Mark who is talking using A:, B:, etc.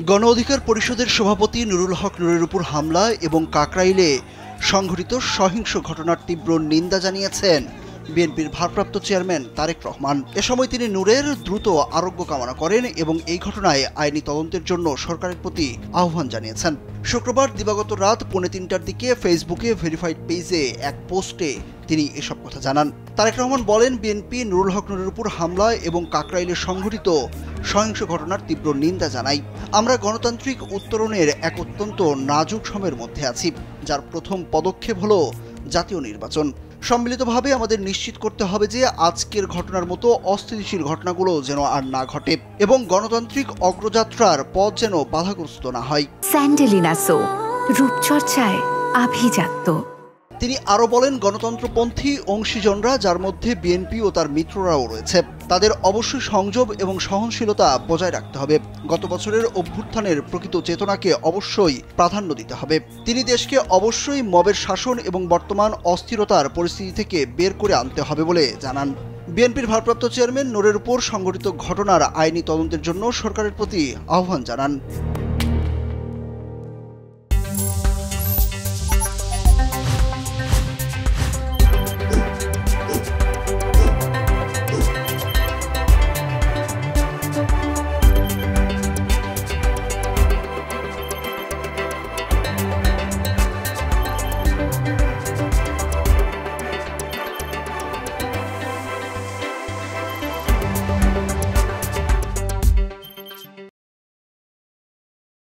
A: গণ অধিকার পরিষদের সভাপতি নুরুল হক নুরের উপর হামলা এবং কাকরাইলে সংঘটিত সহিংস ঘটনার তীব্র নিন্দা জানিয়েছেন বিএনপির ভারপ্রাপ্ত চেয়ারম্যান তারেক রহমান। এ সময় তিনি নূরের দ্রুত আরোগ্য কামনা করেন এবং এই ঘটনায় আইনি তদন্তের জন্য সরকারের প্রতি আহ্বান জানিয়েছেন। শুক্রবার দিবাগত রাত 3:30টার দিকে ফেসবুকে ভেরিফাইড পেজে এক পোস্টে তিনি এসব কথা জানান। তারেক রহমান বলেন, বিএনপি নুরুল হক নুরের উপর হামলা এবং কাকরাইলে সংঘটিত সহিংস ঘটনার তীব্র নিন্দা জানাই। আমরা গণতান্ত্রিক উত্তরণের এক অত্যন্ত নাজুক সময়ের মধ্যে আছি, যার প্রথম পদক্ষেপ হলো জাতীয় নির্বাচন। সম্মিলিতভাবে আমাদের নিশ্চিত করতে হবে যে আজকের ঘটনার মতো অস্থিতিশীল ঘটনাগুলো যেন আর না ঘটে এবং গণতান্ত্রিক অগ্রযাত্রার পথ যেন বাধাগ্রস্ত না হয়।
B: স্যান্ডেলিনা সো, রূপচর্চায় আভিজাত্য।
A: তিনি আরও বলেন, গণতন্ত্রপন্থী অংশীজনরা, যার মধ্যে বিএনপি ও তার মিত্ররাও রয়েছে, তাদের অবশ্যই সংযম এবং সহনশীলতা বজায় রাখতে হবে। গত বছরের অভ্যুত্থানের প্রকৃত চেতনাকে অবশ্যই প্রাধান্য দিতে হবে। তিনি দেশকে অবশ্যই মবের শাসন এবং বর্তমান অস্থিরতার পরিস্থিতি থেকে বের করে আনতে হবে বলে জানান। বিএনপির ভারপ্রাপ্ত চেয়ারম্যান নূরের উপর সংঘটিত ঘটনার আইনি তদন্তের জন্য সরকারের প্রতি আহ্বান জানান।